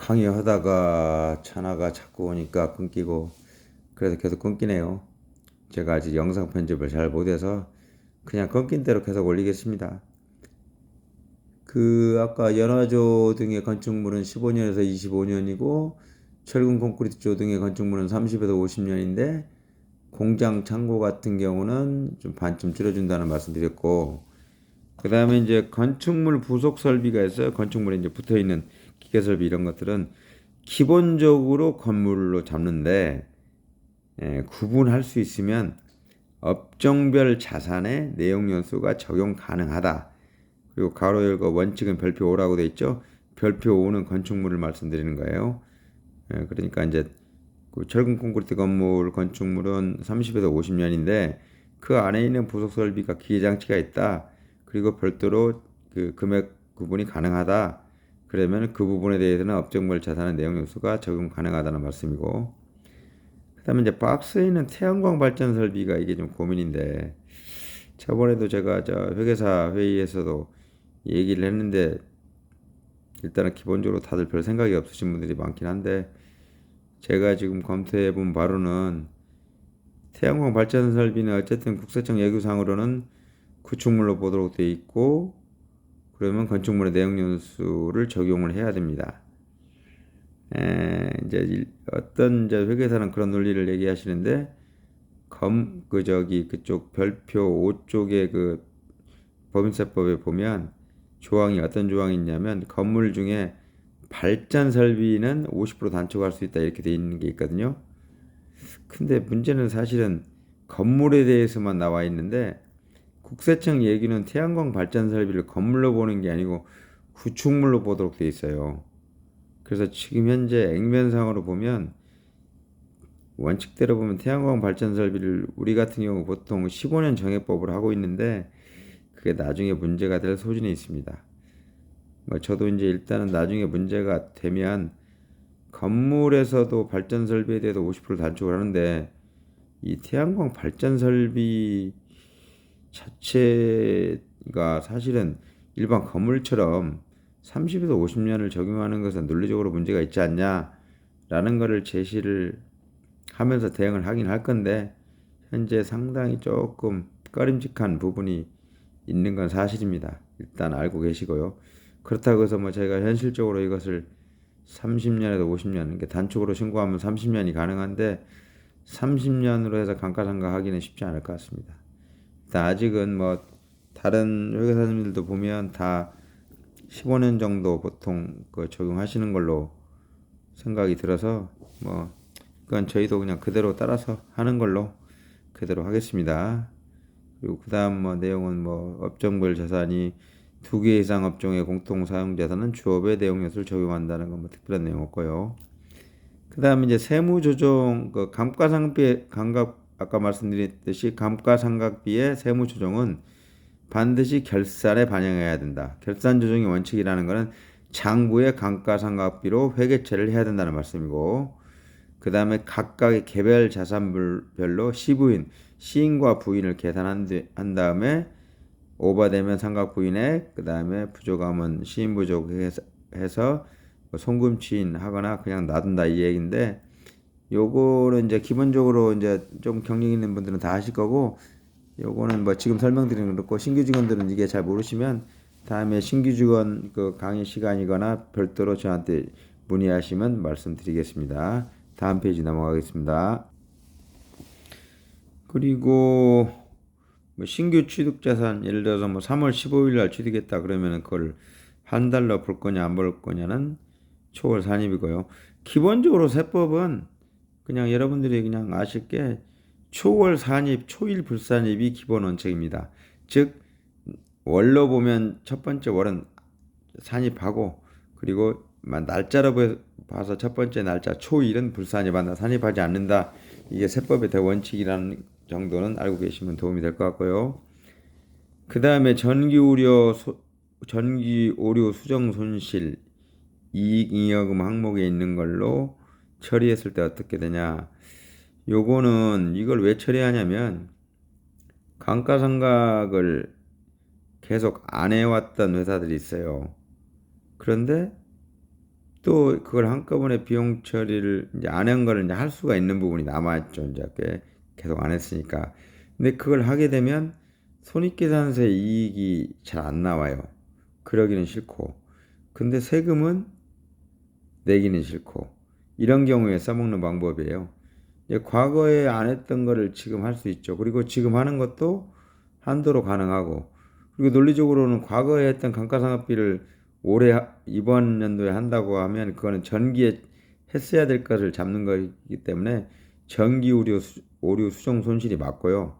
강의하다가 전화가 자꾸 오니까 끊기고 그래서 계속 끊기네요. 제가 아직 영상 편집을 잘 못해서 그냥 끊긴 대로 계속 올리겠습니다. 아까 연화조 등의 건축물은 15년에서 25년이고 철근 콘크리트조 등의 건축물은 30에서 50년인데 공장 창고 같은 경우는 좀 반쯤 줄여준다는 말씀드렸고, 그 다음에 이제 건축물 부속 설비가 있어요. 건축물에 이제 붙어 있는 기계 설비 이런 것들은 기본적으로 건물로 잡는데 구분할 수 있으면 업종별 자산의 내용 연수가 적용 가능하다. 그리고 가로 열고 원칙은 별표 5라고 돼 있죠. 별표 5는 건축물을 말씀드리는 거예요. 그러니까 이제 그 철근 콘크리트 건물 건축물은 30에서 50년인데 그 안에 있는 부속 설비가 기계 장치가 있다. 그리고 별도로 그 금액 구분이 가능하다. 그러면 그 부분에 대해서는 업종별 자산의 내용 요소가 적용 가능하다는 말씀이고, 그다음에 이제 박스에 있는 태양광 발전 설비가 이게 좀 고민인데, 저번에도 제가 저 회계사 회의에서도 얘기를 했는데, 일단은 기본적으로 다들 별 생각이 없으신 분들이 많긴 한데, 제가 지금 검토해 본 바로는 태양광 발전 설비는 어쨌든 국세청 예규상으로는 구축물로 보도록 돼 있고, 그러면 건축물의 내용 연수를 적용을 해야 됩니다. 이제 어떤 이제 회계사는 그런 논리를 얘기하시는데, 그쪽 별표 5 쪽에 그 법인세법에 보면 조항이 어떤 조항이 있냐면, 건물 중에 발전 설비는 50% 단축할 수 있다 이렇게 돼 있는 게 있거든요. 근데 문제는 사실은 건물에 대해서만 나와 있는데, 국세청 얘기는 태양광 발전 설비를 건물로 보는 게 아니고 구축물로 보도록 돼 있어요. 그래서 지금 현재 액면상으로 보면 원칙대로 보면 태양광 발전 설비를 우리 같은 경우 보통 15년 정액법을 하고 있는데 그게 나중에 문제가 될 소진이 있습니다. 저도 이제 일단은 나중에 문제가 되면 건물에서도 발전 설비에 대해서 50% 단축을 하는데, 이 태양광 발전 설비 자체가 사실은 일반 건물처럼 30에서 50년을 적용하는 것은 논리적으로 문제가 있지 않냐라는 것을 제시를 하면서 대응을 하긴 할 건데, 현재 상당히 조금 꺼림직한 부분이 있는 건 사실입니다. 일단 알고 계시고요. 그렇다고 해서 제가 현실적으로 이것을 30년에서 50년, 그러니까 단축으로 신고하면 30년이 가능한데 30년으로 해서 감가상각하기는 쉽지 않을 것 같습니다. 아직은 다른 회계사님들도 보면 다 15년 정도 보통 적용하시는 걸로 생각이 들어서 그건 저희도 그냥 그대로 따라서 하는 걸로 그대로 하겠습니다. 그리고 그다음 내용은 업종별 자산이 2개 이상 업종의 공통 사용 자산은 주업의 내용 요소를 적용한다는 건 특별한 내용 없고요. 그다음에 이제 세무 조정 감가상각비 아까 말씀드렸듯이 감가상각비의 세무 조정은 반드시 결산에 반영해야 된다. 결산 조정의 원칙이라는 것은 장부의 감가상각비로 회계처리를 해야 된다는 말씀이고, 그 다음에 각각의 개별 자산별로 시인과 부인을 계산한 다음에 오버되면 상각 부인액, 그 다음에 부족하면 시인 부족해서 송금치인 하거나 그냥 놔둔다 이 얘기인데, 요거는 이제 기본적으로 이제 좀 경력 있는 분들은 다 하실 거고, 요거는 지금 설명드리는 건 그렇고, 신규 직원들은 이게 잘 모르시면 다음에 신규 직원 강의 시간이거나 별도로 저한테 문의하시면 말씀드리겠습니다. 다음 페이지 넘어가겠습니다. 그리고 신규 취득자산, 예를 들어서 3월 15일 날 취득했다 그러면 그걸 한 달로 볼 거냐 안 볼 거냐는 초월 산입이고요. 기본적으로 세법은 그냥 여러분들이 그냥 아실 게 초월 산입, 초일 불산입이 기본 원칙입니다. 즉 월로 보면 첫 번째 월은 산입하고, 그리고 날짜로 봐서 첫 번째 날짜 초일은 불산입한다, 산입하지 않는다. 이게 세법의 대원칙이라는 정도는 알고 계시면 도움이 될 것 같고요. 그 다음에 전기 오류 수정 손실 이익 잉여금 항목에 있는 걸로 처리했을 때 어떻게 되냐. 요거는 이걸 왜 처리하냐면 감가상각을 계속 안 해왔던 회사들이 있어요. 그런데 또 그걸 한꺼번에 비용 처리를 이제 안 한 거를 이제 할 수가 있는 부분이 남아있죠. 이제 계속 안 했으니까. 근데 그걸 하게 되면 손익계산서의 이익이 잘 안 나와요. 그러기는 싫고. 근데 세금은 내기는 싫고. 이런 경우에 써먹는 방법이에요. 과거에 안 했던 거를 지금 할 수 있죠. 그리고 지금 하는 것도 한도로 가능하고. 그리고 논리적으로는 과거에 했던 감가상각비를 올해 이번 연도에 한다고 하면 그거는 전기에 했어야 될 것을 잡는 거기 때문에 전기 오류 수정 손실이 맞고요.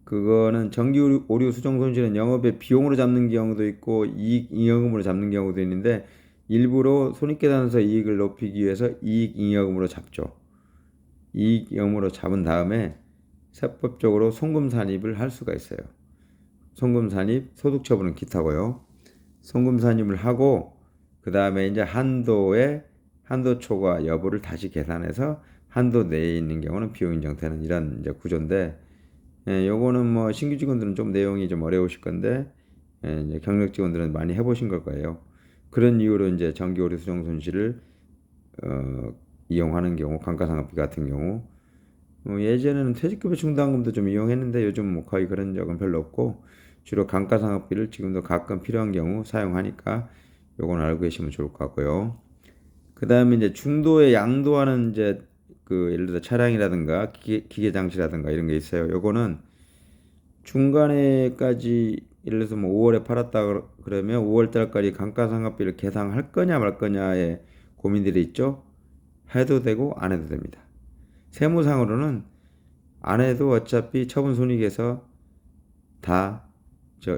그거는 전기 오류 수정 손실은 영업의 비용으로 잡는 경우도 있고 이익 잉여금으로 잡는 경우도 있는데 일부러 손익계산서 이익을 높이기 위해서 이익 잉여금으로 잡죠. 이익잉여금으로 잡은 다음에 세법적으로 송금산입을 할 수가 있어요. 송금산입, 소득처분은 기타고요. 송금산입을 하고 그 다음에 이제 한도 초과 여부를 다시 계산해서 한도 내에 있는 경우는 비용 인정되는 이런 이제 구조인데, 요거는 뭐 신규 직원들은 좀 내용이 좀 어려우실 건데, 이제 경력 직원들은 많이 해보신 걸 거예요. 그런 이유로 이제 정기 오류 수정 손실을 이용하는 경우, 감가상각비 같은 경우, 예전에는 퇴직급여 충당금도 좀 이용했는데 요즘 뭐 거의 그런 적은 별로 없고 주로 감가상각비를 지금도 가끔 필요한 경우 사용하니까 요건 알고 계시면 좋을 것 같고요. 그 다음에 이제 중도에 양도하는 이제 그 예를 들어 차량이라든가 기계 장치라든가 이런 게 있어요. 요거는 중간에까지 예를 들어서 뭐 5월에 팔았다 그러면 5월 달까지 감가상각비를 계상할 거냐 말 거냐에 고민들이 있죠. 해도 되고 안 해도 됩니다. 세무상으로는 안 해도 어차피 처분 손익에서 다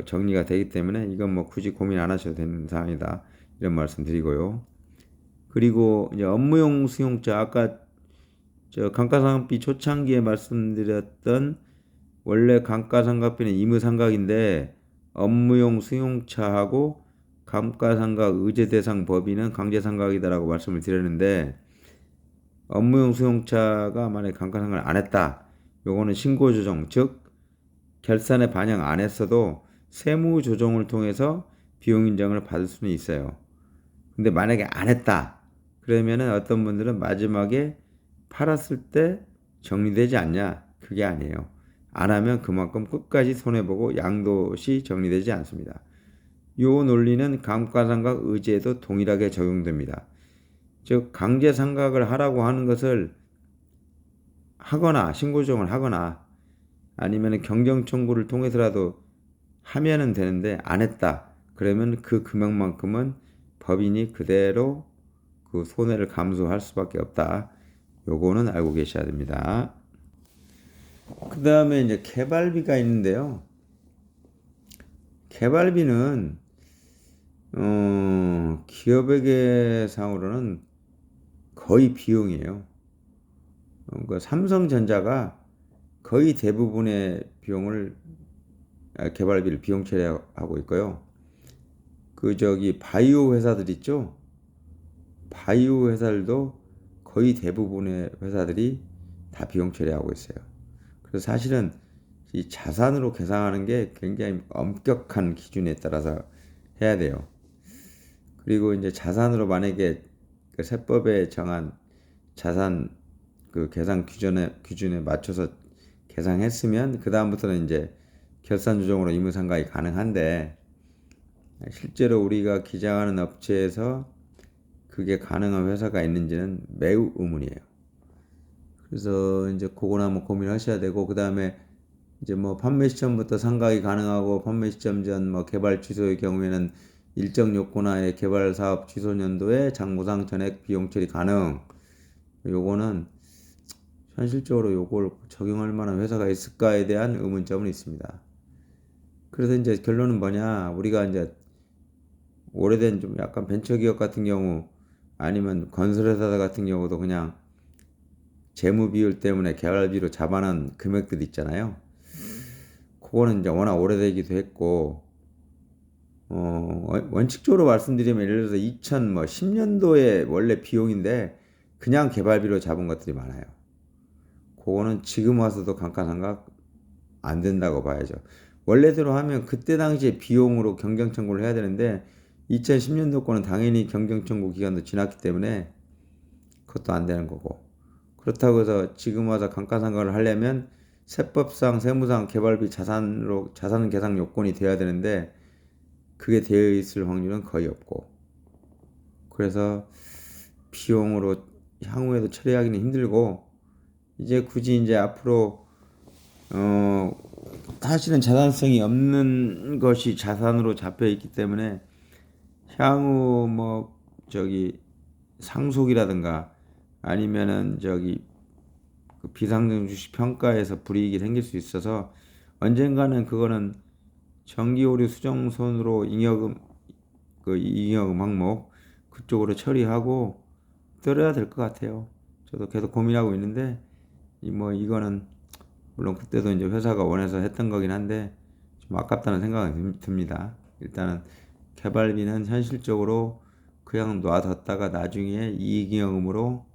정리가 되기 때문에 이건 뭐 굳이 고민 안 하셔도 되는 사항이다. 이런 말씀 드리고요. 그리고 이제 업무용 승용차 아까 감가상각비 초창기에 말씀드렸던 원래 감가상각비는 의무상각인데 업무용 승용차하고 감가상각 의제 대상 법인은 강제상각이다라고 말씀을 드렸는데 업무용 승용차가 만약에 감가상각을 안 했다. 요거는 신고조정, 즉 결산에 반영 안 했어도 세무조정을 통해서 비용 인정을 받을 수는 있어요. 근데 만약에 안 했다. 그러면은 어떤 분들은 마지막에 팔았을 때 정리되지 않냐? 그게 아니에요. 안 하면 그만큼 끝까지 손해보고 양도시 정리되지 않습니다. 요 논리는 감가상각 의제에도 동일하게 적용됩니다. 즉 강제상각을 하라고 하는 것을 하거나 신고조정을 하거나 아니면 경정 청구를 통해서라도 하면은 되는데 안 했다. 그러면 그 금액만큼은 법인이 그대로 그 손해를 감수할 수밖에 없다. 요거는 알고 계셔야 됩니다. 그 다음에 이제 개발비가 있는데요. 개발비는 기업에게 상으로는 거의 비용이에요. 그러니까 삼성전자가 거의 대부분의 비용을 개발비를 비용 처리하고 있고요. 바이오 회사들 있죠? 바이오 회사들도 거의 대부분의 회사들이 다 비용 처리하고 있어요. 그래서 사실은 이 자산으로 계산하는 게 굉장히 엄격한 기준에 따라서 해야 돼요. 그리고 이제 자산으로 만약에 그 세법에 정한 자산 그 계산 기준에 맞춰서 계산했으면 그 다음부터는 이제 결산 조정으로 의무상각이 가능한데 실제로 우리가 기장하는 업체에서 그게 가능한 회사가 있는지는 매우 의문이에요. 그래서 이제 그거나 한번 고민하셔야 되고 그 다음에 이제 뭐 판매 시점부터 상각이 가능하고 판매 시점 전 뭐 개발 취소의 경우에는 일정 요건하에 개발 사업 취소 연도에 장부상 전액 비용 처리 가능. 요거는 현실적으로 요걸 적용할 만한 회사가 있을까에 대한 의문점은 있습니다. 그래서 이제 결론은 뭐냐? 우리가 이제 오래된 좀 약간 벤처기업 같은 경우 아니면 건설회사 같은 경우도 그냥 재무 비율 때문에 개발비로 잡아놓은 금액들 있잖아요. 그거는 이제 워낙 오래되기도 했고, 원칙적으로 말씀드리면 예를 들어서 2010년도에 원래 비용인데 그냥 개발비로 잡은 것들이 많아요. 그거는 지금 와서도 감가상각 안 된다고 봐야죠. 원래대로 하면 그때 당시에 비용으로 경정 청구를 해야 되는데 2010년도 거는 당연히 경정청구 기간도 지났기 때문에 그것도 안 되는 거고. 그렇다고 해서 지금 와서 감가상각을 하려면 세법상 세무상 개발비 자산 계상 요건이 돼야 되는데 그게 되어 있을 확률은 거의 없고. 그래서 비용으로 향후에도 처리하기는 힘들고, 이제 굳이 이제 앞으로 사실은 자산성이 없는 것이 자산으로 잡혀 있기 때문에 향후 뭐 저기 상속이라든가 아니면은 저기 그 비상등 주식 평가에서 불이익이 생길 수 있어서 언젠가는 그거는 정기 오류 수정손으로 잉여금 그 잉여금 항목 그쪽으로 처리하고 떨어야 될 것 같아요. 저도 계속 고민하고 있는데 이거는 물론 그때도 이제 회사가 원해서 했던 거긴 한데 좀 아깝다는 생각이 듭니다. 일단은 개발비는 현실적으로 그냥 놔뒀다가 나중에 이익잉여금으로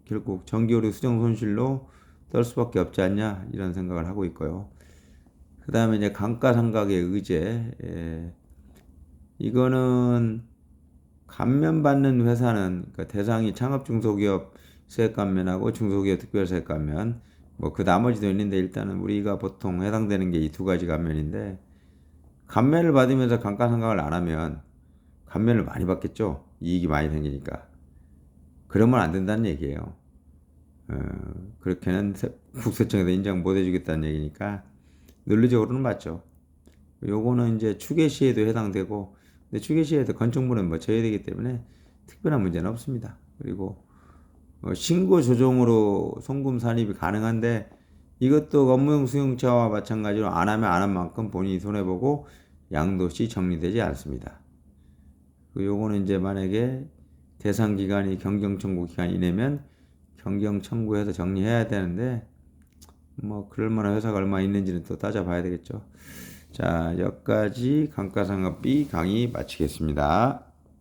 결국 정기오류 수정 손실로 떨 수밖에 없지 않냐 이런 생각을 하고 있고요. 그 다음에 이제 감가상각의 의제, 이거는 감면받는 회사는 그러니까 대상이 창업중소기업 세액감면하고 중소기업 특별세액감면 뭐 그 나머지도 있는데 일단은 우리가 보통 해당되는 게 이 두 가지 감면인데, 감면을 받으면서 감가상각을 안 하면 감면을 많이 받겠죠. 이익이 많이 생기니까. 그러면 안 된다는 얘기예요. 그렇게는 국세청에서 인정 못 해주겠다는 얘기니까 논리적으로는 맞죠. 요거는 이제 추계 시에도 해당되고, 근데 추계 시에도 건축물은 뭐 제외되기 때문에 특별한 문제는 없습니다. 그리고 신고 조정으로 송금 산입이 가능한데 이것도 업무용 수용차와 마찬가지로 안 하면 안 한 만큼 본인이 손해보고 양도시 정리되지 않습니다. 요거는 이제 만약에 대상 기간이 경정청구 기간 이내면 경정청구해서 정리해야 되는데 뭐 그럴 만한 회사가 얼마 있는지는 또 따져봐야 되겠죠. 자, 여기까지 감가상각비 강의 마치겠습니다.